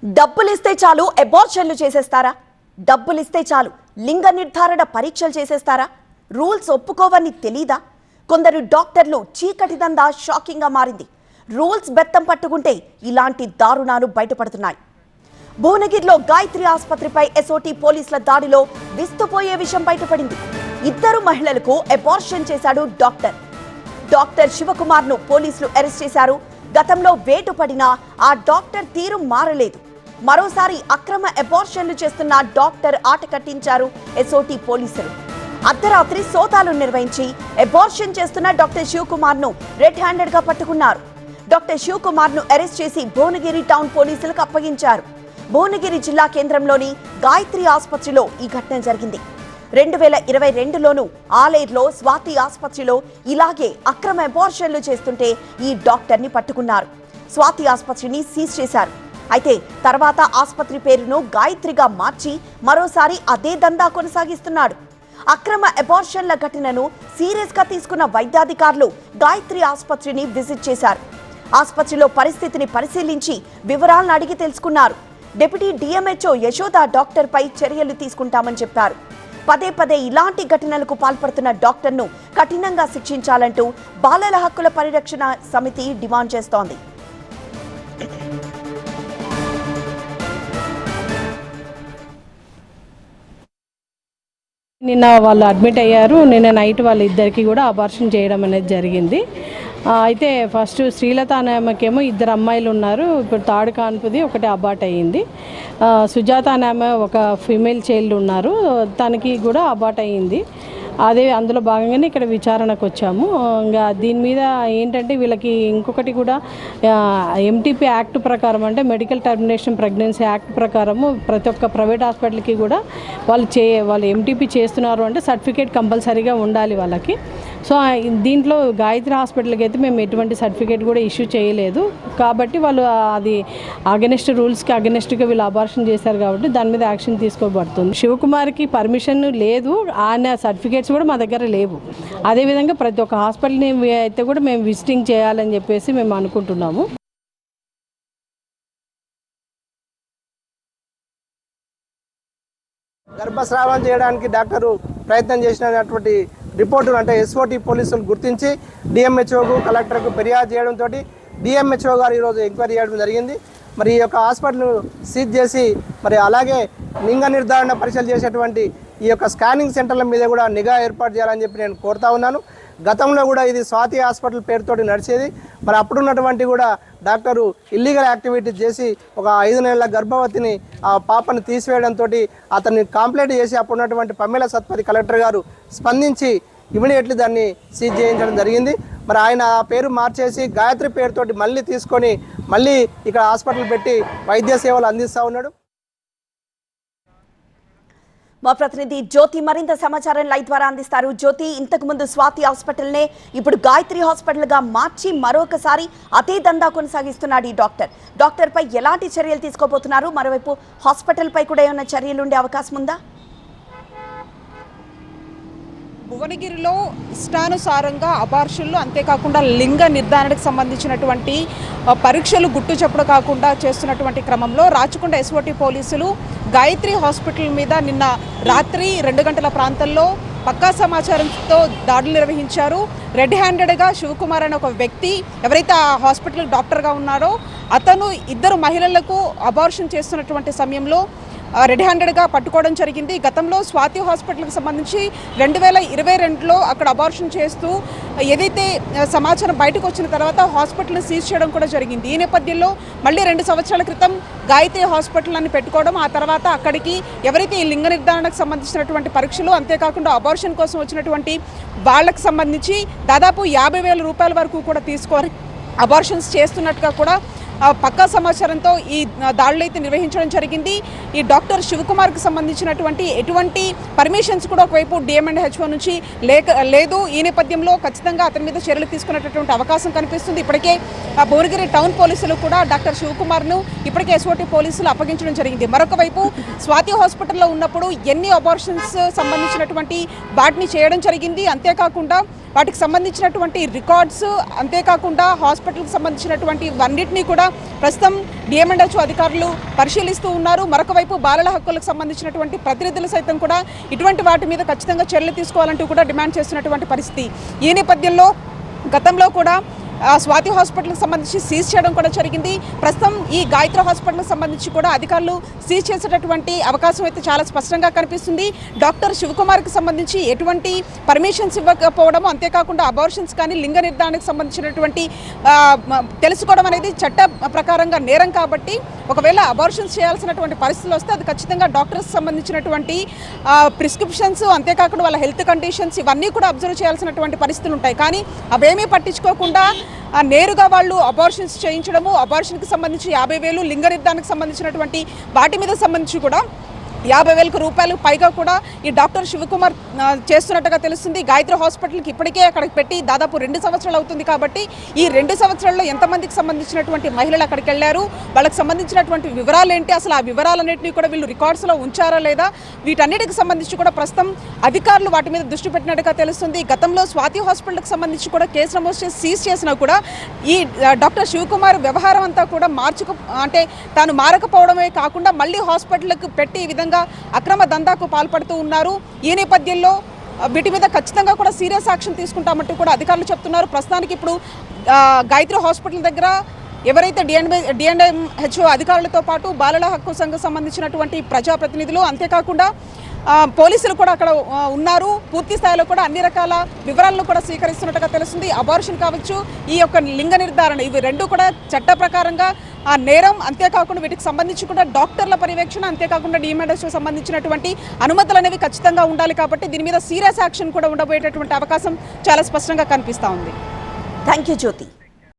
డబ్బులిస్తే చాలు అబార్షన్లు చేసేస్తారా? డబ్బులిస్తే చాలు లింగ నిర్ధారణ పరీక్షలు చేసేస్తారా? రూల్స్ ఒప్పుకోవని తెలీదా? కొందరు డాక్టర్లు చీకటి దందా షాకింగ్ గా మారింది. రూల్స్ బెత్తం పట్టుకుంటే ఇలాంటి దారుణాలు బయటపడుతున్నాయి. భువనగిరిలో గాయత్రి ఆసుపత్రిపై ఎస్ఓటీ పోలీసుల దాడిలో విస్తుపోయే విషయం బయటపడింది. ఇద్దరు మహిళలకు అబార్షన్ చేశాడు డాక్టర్ శివకుమార్ ను పోలీసులు అరెస్ట్ చేశారు. గతంలో వేటు పడినా ఆ డాక్టర్ తీరు మారలేదు. మరోసారి అక్రమ అబార్షన్లు చేస్తున్న డాక్టర్ ఆట కట్టించారు ఎస్ఓటీ పోలీసులు. అర్ధరాత్రి సోదాలు నిర్వహించి అబార్షన్ చేస్తున్న డాక్టర్ శివకుమార్ ను రెడ్ హ్యాండెడ్ గా పట్టుకున్నారు. డాక్టర్ శివకుమార్ ను అరెస్ట్ చేసి భువనగిరి టౌన్ పోలీసులకు అప్పగించారు. భువనగిరి జిల్లా కేంద్రంలోని గాయత్రి ఆసుపత్రిలో ఈ ఘటన జరిగింది. 2022లోనూ ఆలేరులో స్వాతి ఆసుపత్రిలో ఇలాగే అక్రమ అబార్షన్లు చేస్తుంటే ఈ డాక్టర్ ని పట్టుకున్నారు. స్వాతి ఆసుపత్రిని సీజ్ చేశారు. అయితే తర్వాత ఆసుపత్రి పేరును గాయత్రిగా మార్చి మరోసారి అదే దందా కొనసాగిస్తున్నాడు. అక్రమ అబార్షన్ల ఘటనను సీరియస్ గా తీసుకున్న వైద్యాధికారులు గాయత్రి ఆసుపత్రిని విజిట్ చేశారు. ఆసుపత్రిలో పరిస్థితిని పరిశీలించి వివరాలను అడిగి తెలుసుకున్నారు. డిప్యూటీ డిఎంహెచ్ఓ యశోద డాక్టర్ పై చర్యలు తీసుకుంటామని చెప్పారు. పదే ఇలాంటి ఘటనలకు పాల్పడుతున్న డాక్టర్ను కఠినంగా శిక్షించాలంటూ బాలల హక్కుల పరిరక్షణ సమితి డిమాండ్ చేస్తోంది. నిన్న వాళ్ళు అడ్మిట్ అయ్యారు. నిన్న నైట్ వాళ్ళిద్దరికి కూడా అబార్షన్ చేయడం అనేది జరిగింది. అయితే ఫస్ట్ శ్రీలత అనే ఆమెకేమో ఇద్దరు అమ్మాయిలు ఉన్నారు. ఇప్పుడు థర్డ్ కాన్పుది ఒకటి అబార్ట్ అయ్యింది. సుజాత అనే ఆమె ఒక ఫీమేల్ చైల్డ్ ఉన్నారు, తనకి కూడా అబార్ట్ అయ్యింది. అందులో భాగంగానే ఇక్కడ విచారణకు వచ్చాము. ఇంకా దీని మీద ఏంటంటే వీళ్ళకి ఇంకొకటి కూడా ఎంటీపీ యాక్ట్ ప్రకారం, అంటే మెడికల్ టర్మినేషన్ ప్రెగ్నెన్సీ యాక్ట్ ప్రకారము ప్రతి ఒక్క ప్రైవేట్ హాస్పిటల్కి కూడా వాళ్ళు ఎంటీపీ చేస్తున్నారు అంటే సర్టిఫికేట్ కంపల్సరీగా ఉండాలి వాళ్ళకి. సో దీంట్లో గాయత్రి హాస్పిటల్కి అయితే మేము ఎటువంటి సర్టిఫికేట్ కూడా ఇష్యూ చేయలేదు. కాబట్టి వాళ్ళు అది అగెనిస్ట్ రూల్స్కి అగెనిస్ట్గా వీళ్ళు అబార్షన్ చేశారు కాబట్టి దాని మీద యాక్షన్ తీసుకోబడుతుంది. శివకుమార్కి పర్మిషన్ లేదు, ఆయన సర్టిఫికేట్స్ కూడా మా దగ్గర లేవు. అదేవిధంగా ప్రతి ఒక్క హాస్పిటల్ని అయితే కూడా మేము విజిటింగ్ చేయాలని చెప్పేసి మేము అనుకుంటున్నాము. గర్భస్రావం చేయడానికి డాక్టరు ప్రయత్నం చేసినటువంటి రిపోర్టును అంటే ఎస్ఓటీ పోలీసులు గుర్తించి డిఎంహెచ్ఓకు కలెక్టర్కు ఫిర్యాదు చేయడంతో డిఎంహెచ్ఓ గారు ఈరోజు ఎంక్వైరీ చేయడం జరిగింది. మరి ఈ యొక్క హాస్పిటల్ను సీజ్ చేసి మరి అలాగే లింగ నిర్ధారణ పరీక్షలు చేసేటువంటి ఈ యొక్క స్కానింగ్ సెంటర్ల మీద కూడా నిఘా ఏర్పాటు చేయాలని చెప్పి నేను కోరుతా ఉన్నాను. గతంలో కూడా ఇది స్వాతి హాస్పిటల్ పేరుతోటి నడిచేది. మరి అప్పుడున్నటువంటి కూడా డాక్టరు ఇల్లీగల్ యాక్టివిటీస్ చేసి ఒక 5 నెలల గర్భవతిని ఆ పాపను తీసివేయడంతో అతన్ని కంప్లైంట్ చేసి అప్పుడున్నటువంటి పమ్మేల సత్పతి కలెక్టర్ గారు స్పందించి ఇమీడియట్లీ దాన్ని సీజ్ చేయించడం జరిగింది. మరి ఆయన ఆ పేరు మార్చేసి గాయత్రి పేరుతోటి మళ్ళీ తీసుకొని మళ్ళీ ఇక్కడ హాస్పిటల్ పెట్టి వైద్య సేవలు అందిస్తూ ఉన్నాడు. మా ప్రతినిధి జ్యోతి మరింత సమాచారం లైవ్ ద్వారా అందిస్తారు. జ్యోతి, ఇంతకు ముందు స్వాతి హాస్పిటల్నే ఇప్పుడు గాయత్రి హాస్పిటల్ గా మార్చి మరొకసారి అదే దందా కొనసాగిస్తున్నాడు ఈ డాక్టర్ పై ఎలాంటి చర్యలు తీసుకోబోతున్నారు? మరోవైపు హాస్పిటల్ పై కూడా ఏమైనా చర్యలు ఉండే అవకాశం ఉందా? భువనగిరిలో ఇష్టానుసారంగా అబార్షన్లు, అంతేకాకుండా లింగ నిర్ధారణకు సంబంధించినటువంటి పరీక్షలు గుట్టు చప్పుడు కాకుండా చేస్తున్నటువంటి క్రమంలో రాచకొండ ఎస్ఓటీ పోలీసులు గాయత్రి హాస్పిటల్ మీద నిన్న రాత్రి 2 గంటల ప్రాంతంలో పక్కా సమాచారంతో దాడులు నిర్వహించారు. రెడ్ హ్యాండెడ్గా శివకుమార్ అనే ఒక వ్యక్తి ఎవరైతే ఆ హాస్పిటల్ డాక్టర్గా ఉన్నారో అతను ఇద్దరు మహిళలకు అబార్షన్ చేస్తున్నటువంటి సమయంలో రెడ్ హ్యాండెడ్గా పట్టుకోవడం జరిగింది. గతంలో స్వాతి హాస్పిటల్కి సంబంధించి 2022లో అక్కడ అబార్షన్ చేస్తూ ఏదైతే సమాచారం బయటకు వచ్చిన తర్వాత హాస్పిటల్ని సీజ్ చేయడం కూడా జరిగింది. ఈ నేపథ్యంలో మళ్ళీ 2 సంవత్సరాల క్రితం గాయత్రి హాస్పిటల్ అని పెట్టుకోవడం, ఆ తర్వాత అక్కడికి ఎవరైతే ఈ లింగ నిర్ధారణకు సంబంధించినటువంటి పరీక్షలు, అంతేకాకుండా అబార్షన్ కోసం వచ్చినటువంటి వాళ్ళకి సంబంధించి దాదాపు 50,000 రూపాయల వరకు కూడా తీసుకొని అబార్షన్స్ చేస్తున్నట్టుగా కూడా పక్కా సమాచారంతో ఈ దాడులు అయితే నిర్వహించడం జరిగింది. ఈ డాక్టర్ శివకుమార్కి సంబంధించినటువంటి ఎటువంటి పర్మిషన్స్ కూడా ఒకవైపు డిఎంహెచ్ఓ నుంచి లేదు. ఈ నేపథ్యంలో ఖచ్చితంగా అతని మీద చర్యలు తీసుకునేటటువంటి అవకాశం కనిపిస్తుంది. ఇప్పటికే భువనగిరి టౌన్ పోలీసులు కూడా డాక్టర్ శివకుమార్ను ఇప్పటికే ఎస్ఓటీ పోలీసులు అప్పగించడం జరిగింది. మరొక వైపు స్వాతి హాస్పిటల్లో ఉన్నప్పుడు ఎన్ని అబార్షన్స్ సంబంధించినటువంటి వాటిని చేయడం జరిగింది, అంతేకాకుండా వాటికి సంబంధించినటువంటి రికార్డ్స్, అంతేకాకుండా హాస్పిటల్కి సంబంధించినటువంటి అన్నింటినీ కూడా ప్రస్తుతం డిఎంఎండ్హెచ్ఓ అధికారులు పరిశీలిస్తూ ఉన్నారు. మరొక వైపు బాలల హక్కులకు సంబంధించినటువంటి ప్రతినిధులు సైతం కూడా ఇటువంటి వాటి మీద ఖచ్చితంగా చర్యలు తీసుకోవాలంటూ కూడా డిమాండ్ చేస్తున్నటువంటి పరిస్థితి. ఈ నేపథ్యంలో గతంలో కూడా స్వాతి హాస్పిటల్కి సంబంధించి సీజ్ చేయడం కూడా జరిగింది. ప్రస్తుతం ఈ గాయత్రి హాస్పిటల్కి సంబంధించి కూడా అధికారులు సీజ్ చేసేటటువంటి అవకాశం అయితే చాలా స్పష్టంగా కనిపిస్తుంది. డాక్టర్ శివకుమార్కి సంబంధించి ఎటువంటి పర్మిషన్స్ ఇవ్వకపోవడం, అంతేకాకుండా అబార్షన్స్ కానీ లింగ నిర్ధారణకు సంబంధించినటువంటి తెలుసుకోవడం అనేది చట్ట ప్రకారంగా నేరం కాబట్టి ఒకవేళ అబార్షన్స్ చేయాల్సినటువంటి పరిస్థితులు వస్తే అది ఖచ్చితంగా డాక్టర్స్ సంబంధించినటువంటి ప్రిస్క్రిప్షన్స్, అంతేకాకుండా వాళ్ళ హెల్త్ కండిషన్స్ ఇవన్నీ కూడా అబ్జర్వ్ చేయాల్సినటువంటి పరిస్థితులు ఉంటాయి. కానీ అవేమీ పట్టించుకోకుండా నేరుగా వాళ్ళు అబార్షన్స్ చేయించడము, అబార్షన్కి సంబంధించి 50,000, లింగ నిర్ధారణకు సంబంధించినటువంటి వాటి మీద సంబంధించి కూడా 50,000 రూపాయలు పైగా కూడా ఈ డాక్టర్ శివకుమార్ చేస్తున్నట్టుగా తెలుస్తుంది. గాయత్రి హాస్పిటల్కి ఇప్పటికే అక్కడికి పెట్టి దాదాపు 2 సంవత్సరాలు అవుతుంది కాబట్టి ఈ 2 సంవత్సరాల్లో ఎంతమందికి సంబంధించినటువంటి మహిళలు అక్కడికి వెళ్ళారు, వాళ్ళకి సంబంధించినటువంటి వివరాలు ఏంటి, అసలు ఆ వివరాలన్నింటినీ కూడా వీళ్ళు రికార్డ్స్లో ఉంచారా లేదా, వీటన్నిటికి సంబంధించి కూడా ప్రస్తుతం అధికారులు వాటి మీద దృష్టి పెట్టినట్టుగా తెలుస్తుంది. గతంలో స్వాతి హాస్పిటల్కి సంబంధించి కూడా కేసు నమోదు చేసి సీజ్ చేసినా కూడా ఈ డాక్టర్ శివకుమార్ వ్యవహారం అంతా కూడా తాను మారకపోవడమే కాకుండా మళ్ళీ హాస్పిటల్కి పెట్టి ఈ విధంగా అక్రమ దందాకు పాల్పడుతూ ఉన్నారు. ఈ నేపథ్యంలో వీటి మీద ఖచ్చితంగా కూడా సీరియస్ యాక్షన్ తీసుకుంటామంటూ కూడా అధికారులు చెప్తున్నారు. ప్రస్తుతానికి ఇప్పుడు గాయత్రి హాస్పిటల్ దగ్గర ఎవరైతే డిఎంఎండ్హెచ్ఓ అధికారులతో పాటు బాలల హక్కు సంఘం సంబంధించినటువంటి ప్రజాప్రతినిధులు, అంతేకాకుండా పోలీసులు కూడా అక్కడ ఉన్నారు. పూర్తి స్థాయిలో కూడా అన్ని రకాల వివరాలను కూడా స్వీకరిస్తున్నట్టుగా తెలుస్తుంది. అబార్షన్ కావచ్చు, ఈ యొక్క లింగ నిర్ధారణ, ఇవి రెండు కూడా చట్ట ప్రకారంగా నేరం. అంతేకాకుండా వీటికి సంబంధించి కూడా డాక్టర్ల పర్యవేక్షణ, అంతేకాకుండా డిఎంఎండ్హెచ్ఓ సంబంధించినటువంటి అనుమతులు అనేవి ఖచ్చితంగా ఉండాలి. కాబట్టి దీని మీద సీరియస్ యాక్షన్ కూడా ఉండబోయేటటువంటి అవకాశం చాలా స్పష్టంగా కనిపిస్తూ ఉంది. Thank you Jyothi.